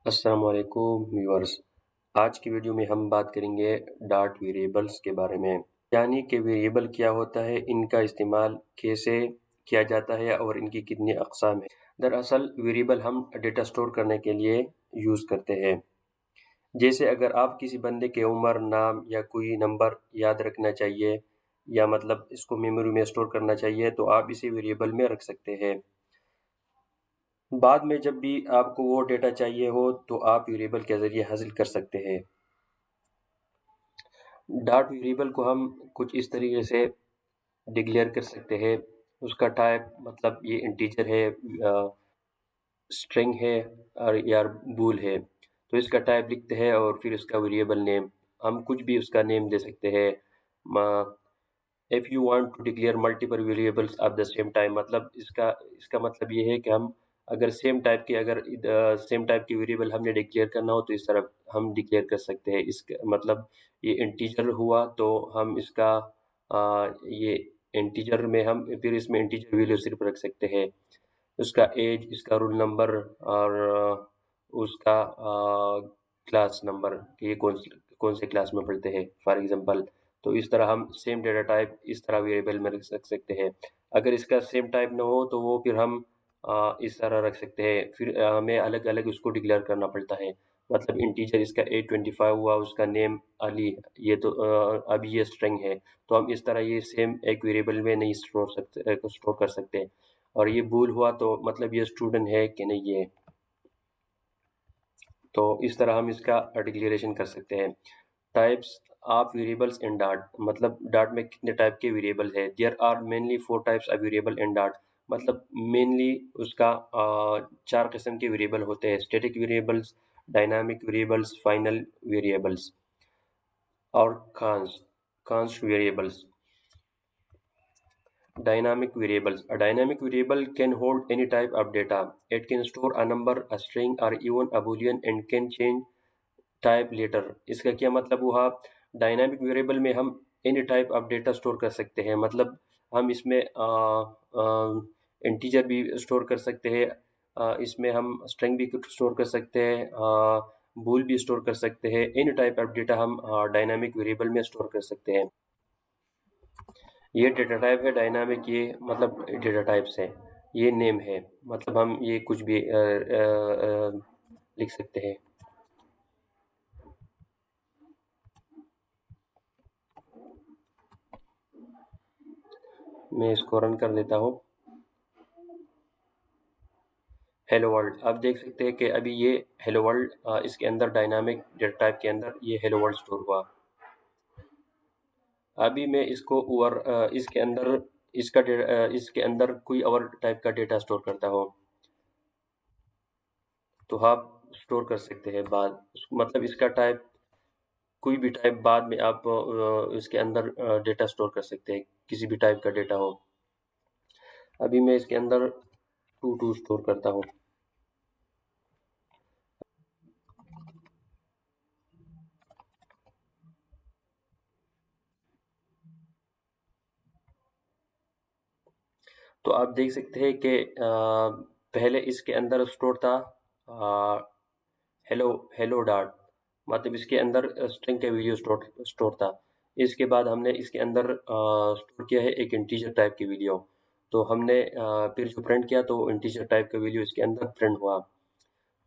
अस्सलाम वालेकुम व्यूअर्स। आज की वीडियो में हम बात करेंगे डॉट वेरिएबल्स के बारे में, यानी कि वेरिएबल क्या होता है, इनका इस्तेमाल कैसे किया जाता है और इनकी कितनी अक़साम है। दरअसल वेरिएबल हम डेटा स्टोर करने के लिए यूज़ करते हैं। जैसे अगर आप किसी बंदे के उम्र, नाम या कोई नंबर याद रखना चाहिए या मतलब इसको मेमोरी में स्टोर करना चाहिए तो आप इसे वेरिएबल में रख सकते हैं। बाद में जब भी आपको वो डेटा चाहिए हो तो आप वेरिएबल के ज़रिए हासिल कर सकते हैं। डॉट वेरिएबल को हम कुछ इस तरीके से डिक्लेयर कर सकते हैं। उसका टाइप मतलब ये इंटीजर है, स्ट्रिंग है और या बूल है। तो इसका टाइप लिखते हैं और फिर उसका वेरिएबल नेम, हम कुछ भी उसका नेम दे सकते हैं। If you want to declare multiple variables at the same time, मतलब इसका इसका मतलब ये है कि हम अगर सेम टाइप की वेरिएबल हमने डिक्लेयर करना हो तो इस तरह हम डिक्लेयर कर सकते हैं। इसका मतलब ये इंटीजर हुआ तो हम इसका ये इंटीजर में हम फिर इसमें इंटीजर वैल्यू सिर्फ रख सकते हैं। उसका एज, इसका रोल नंबर और उसका क्लास नंबर कि ये कौन से क्लास में पढ़ते हैं फॉर एग्जांपल। तो इस तरह हम सेम डेटा टाइप इस तरह वेरिएबल में रख सकते हैं। अगर इसका सेम टाइप ना हो तो वो फिर हम इस तरह रख सकते हैं। फिर हमें अलग अलग उसको डिक्लेयर करना पड़ता है। मतलब इंटीजर इसका 825 हुआ, उसका नेम अली, ये तो अभी ये स्ट्रिंग है तो हम इस तरह ये सेम एक वेरिएबल में नहीं स्टोर कर सकते। और ये बूल हुआ तो मतलब ये स्टूडेंट है कि नहीं है। तो इस तरह हम इसका डिक्लेरेशन कर सकते हैं। टाइप्स ऑफ वेरिएबल्स इन डॉट, मतलब डॉट में कितने टाइप के वेरिएबल है। There are mainly 4 types of variable in डॉट, मतलब मेनली उसका 4 किस्म के वेरिएबल होते हैं। Static variables, dynamic variables, final variables और const variables. Dynamic variables. A dynamic variable can hold any type of data. It can store a number, a string or even a boolean and can change type later. इसका क्या मतलब हुआ, dynamic variable में हम any type of data store कर सकते हैं। मतलब हम इसमें इंटीजर भी स्टोर कर सकते हैं, इसमें हम स्ट्रिंग भी स्टोर कर सकते हैं, बूल भी स्टोर कर सकते हैं। एनी टाइप ऑफ डेटा हम डायनामिक वेरिएबल में स्टोर कर सकते हैं। ये डेटा टाइप है डायनामिक, ये मतलब डेटा टाइप्स है। ये नेम है, मतलब हम ये कुछ भी लिख सकते हैं। मैं इसको रन कर देता हूँ। हेलो वर्ल्ड, आप देख सकते हैं कि अभी ये हेलो वर्ल्ड, इसके अंदर डायनामिक डेटा टाइप के अंदर ये हेलो वर्ल्ड स्टोर हुआ। अभी मैं इसको और इसके अंदर कोई और टाइप का डेटा स्टोर करता हूँ तो आप स्टोर कर सकते हैं बाद, मतलब इसका टाइप कोई भी टाइप बाद में आप इसके अंदर डेटा स्टोर कर सकते हैं, किसी भी टाइप का डेटा हो। अभी मैं इसके अंदर टू स्टोर करता हूँ। तो आप देख सकते हैं कि पहले इसके अंदर स्टोर था हेलो हेलो डॉट, मतलब इसके अंदर स्ट्रिंग का वीडियो स्टोर था। इसके बाद हमने इसके अंदर स्टोर किया है एक इंटीजर टाइप की वीडियो। तो हमने फिर जो प्रिंट किया तो इंटीजर टाइप का वीडियो इसके अंदर प्रिंट हुआ।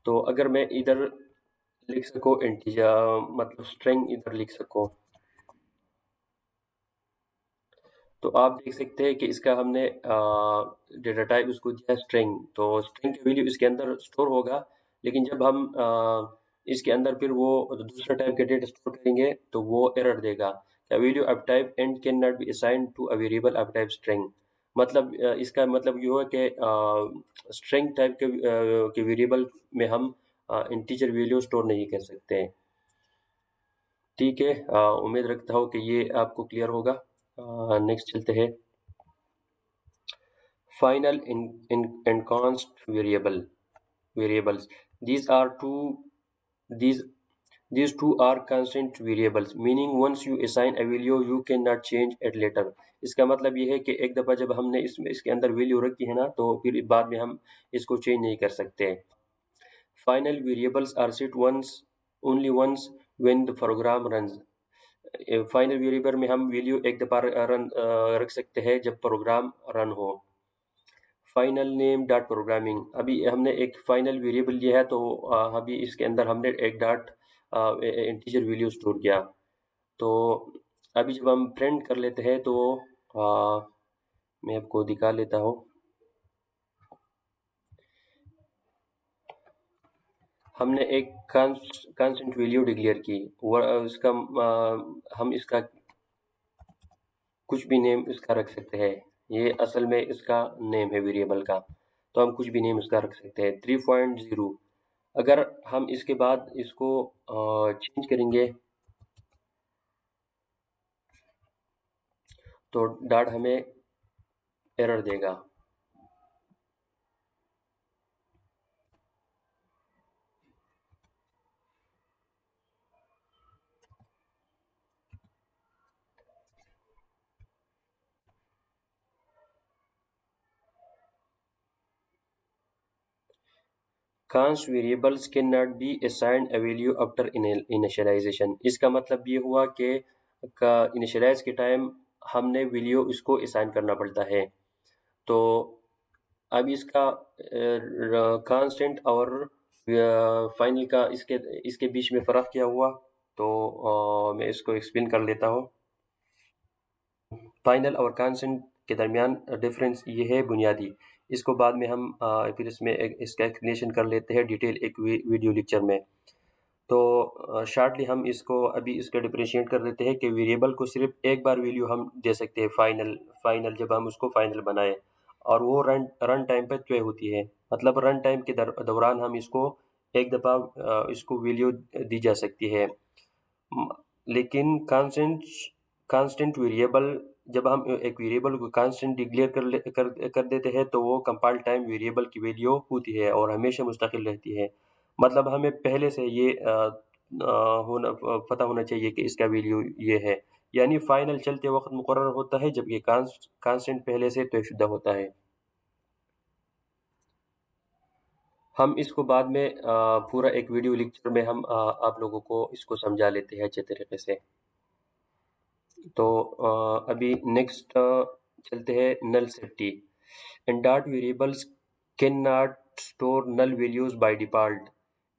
तो अगर मैं इधर लिख सको इंटीजर मतलब स्ट्रिंग इधर लिख सको, तो आप देख सकते हैं कि इसका हमने डेटा टाइप उसको दिया स्ट्रिंग, तो स्ट्रिंग की वैल्यू इसके अंदर स्टोर होगा। लेकिन जब हम इसके अंदर फिर वो दूसरा टाइप का डेटा स्टोर करेंगे तो वो एरर देगा, the value of type and can not be assigned to a variable of type string. मतलब इसका मतलब ये हुआ कि स्ट्रिंग टाइप के वेरिएबल में हम इंटीजर वैल्यू स्टोर नहीं कर सकते हैं। ठीक है, उम्मीद रखता हूँ कि ये आपको क्लियर होगा। नेक्स्ट चलते हैं। Final and const variables. These are two these these two are constant variables, meaning once you assign a value you cannot change it later. इसका मतलब ये है कि एक दफ़ा जब हमने इसके अंदर वैल्यू रखी है ना तो फिर बाद में हम इसको चेंज नहीं कर सकते। Final variables are set once only once when the program runs. Final variable में हम वैल्यू एक दफ़ा रन रख सकते हैं जब प्रोग्राम रन हो। फाइनल नेम डॉट प्रोग्रामिंग, अभी हमने एक फाइनल वेरिएबल लिया है तो अभी इसके अंदर हमने एक डॉट इंटीजर वैल्यू स्टोर किया। तो अभी जब हम प्रिंट कर लेते हैं तो मैं आपको दिखा लेता हूँ। हमने एक कांस्टेंट वैल्यू डिक्लेयर की, उसका हम इसका कुछ भी नेम इसका रख सकते हैं। ये असल में इसका नेम है वेरिएबल का, तो हम कुछ भी नेम इसका रख सकते हैं। 3.0 अगर हम इसके बाद इसको चेंज करेंगे तो डॉट हमें एरर देगा। Const variables cannot be assigned a value after initialization। इसका मतलब ये हुआ कि इनिशियलाइज के टाइम हमने वैल्यू इसको असाइन करना पड़ता है। तो अब इसका कांस्टेंट और फाइनल का इसके इसके बीच में फ़र्क क्या हुआ, तो मैं इसको एक्सप्लेन कर लेता हूँ। फाइनल और कांस्टेंट के दरमियान डिफरेंस ये है बुनियादी। इसको बाद में हम फिर इसमें इसका एक्सप्लेनेशन कर लेते हैं डिटेल एक वीडियो लेक्चर में। तो शॉर्टली हम इसको अभी इसका डिफरेंशिएट कर देते हैं कि वेरिएबल को सिर्फ एक बार वैल्यू हम दे सकते हैं फाइनल फाइनल जब हम उसको फाइनल बनाए, और वो रन रन टाइम पर तय होती है। मतलब रन टाइम के दौरान हम इसको एक दफ़ा इसको वैल्यू दी जा सकती है। लेकिन कांस्टेंट वेरिएबल, जब हम एक वेरिएबल को कांस्टेंट डिक्लेयर कर देते हैं तो वो कंपाइल टाइम वेरिएबल की वैल्यू होती है और हमेशा मुस्तकिल रहती है। मतलब हमें पहले से ये होना पता होना चाहिए कि इसका वैल्यू ये है, यानी फाइनल चलते वक्त मुकर्रर होता है जबकि कांस्टेंट पहले से तयशुदा होता है। हम इसको बाद में पूरा एक वीडियो लेक्चर में हम आप लोगों को इसको समझा लेते हैं अच्छे तरीके से। तो अभी नेक्स्ट चलते हैं null safety. And dot variables can not store null values by default.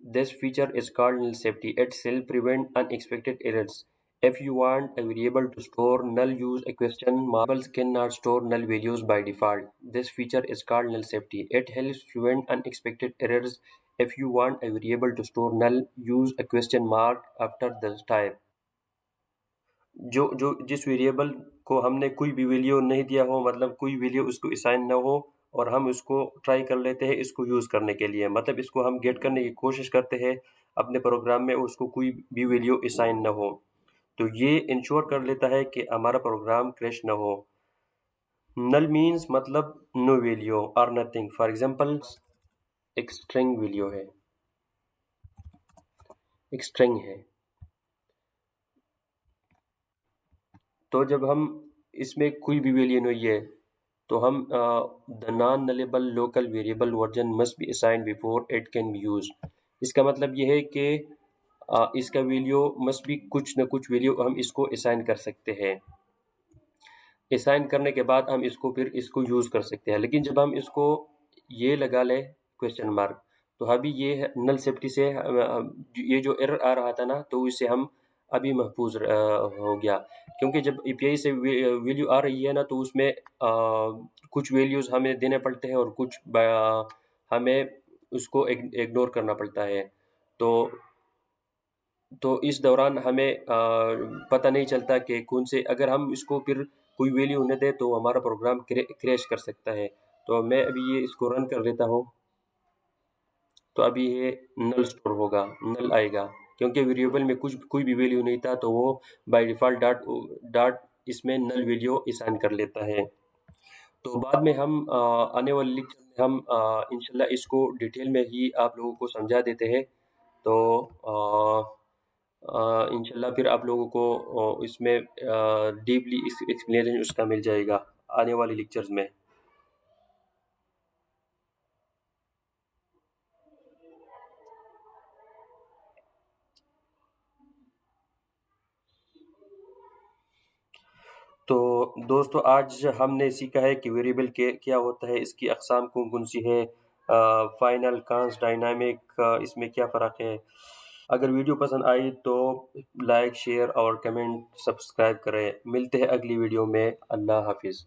This feature is called null safety. It shall prevent unexpected errors. If you want a variable to store null, use a question mark. Variables cannot store null values by default. This feature is called null safety. It helps prevent unexpected errors. If you want a variable to store null, use a question mark after the type. जो जो जिस variable को हमने कोई भी value नहीं दिया हो, मतलब कोई वैल्यू उसको असाइन ना हो, और हम उसको ट्राई कर लेते हैं इसको यूज़ करने के लिए, मतलब इसको हम गेट करने की कोशिश करते हैं अपने प्रोग्राम में, उसको कोई भी वैल्यू असाइन ना हो, तो ये इंश्योर कर लेता है कि हमारा प्रोग्राम क्रैश ना हो। नल मीन्स मतलब नो वैल्यू और नथिंग। फॉर एग्जांपल एक स्ट्रिंग वैल्यू है, एक स्ट्रिंग है, तो जब हम इसमें कोई भी वैल्यू नहीं है तो हम the non nullable local variable version must be assigned before it can be used. इसका मतलब ये है कि इसका वैल्यू मस्ट बी कुछ न कुछ वैल्यू हम इसको असाइन कर सकते हैं। असाइन करने के बाद हम इसको फिर इसको यूज़ कर सकते हैं। लेकिन जब हम इसको ये लगा लें क्वेश्चन मार्क, तो अभी ये है नल सेफ्टी से ये जो एरर आ रहा था ना, तो इससे हम अभी महफूज हो गया, क्योंकि जब एपीआई से वैल्यू आ रही है ना तो उसमें कुछ वैल्यूज़ हमें देने पड़ते हैं और कुछ हमें उसको इग्नोर करना पड़ता है। तो इस दौरान हमें पता नहीं चलता कि कौन से, अगर हम इसको फिर कोई वैल्यू न दें तो हमारा प्रोग्राम क्रैश कर सकता है। तो मैं अभी ये इसको रन कर लेता हूँ, तो अभी ये नल स्टोर होगा, नल आएगा, क्योंकि वेरिएबल में कुछ कोई भी वैल्यू नहीं था, तो वो बाय डिफ़ॉल्ट डॉट डॉट इसमें नल वैल्यू असाइन कर लेता है। तो बाद में हम आने वाले लेक्चर में हम इंशाल्लाह इसको डिटेल में ही आप लोगों को समझा देते हैं। तो इंशाल्लाह फिर आप लोगों को इसमें डीपली एक्सप्लेनेशन उसका मिल जाएगा आने वाले लेक्चर्स में। तो दोस्तों आज हमने सीखा है कि वेरिएबल के क्या होता है, इसकी अक़साम कौन-कौन सी हैं, फाइनल, कांस्ट, डायनामिक, इसमें क्या फ़र्क है। अगर वीडियो पसंद आई तो लाइक, शेयर और कमेंट सब्सक्राइब करें। मिलते हैं अगली वीडियो में। अल्लाह हाफ़िज़।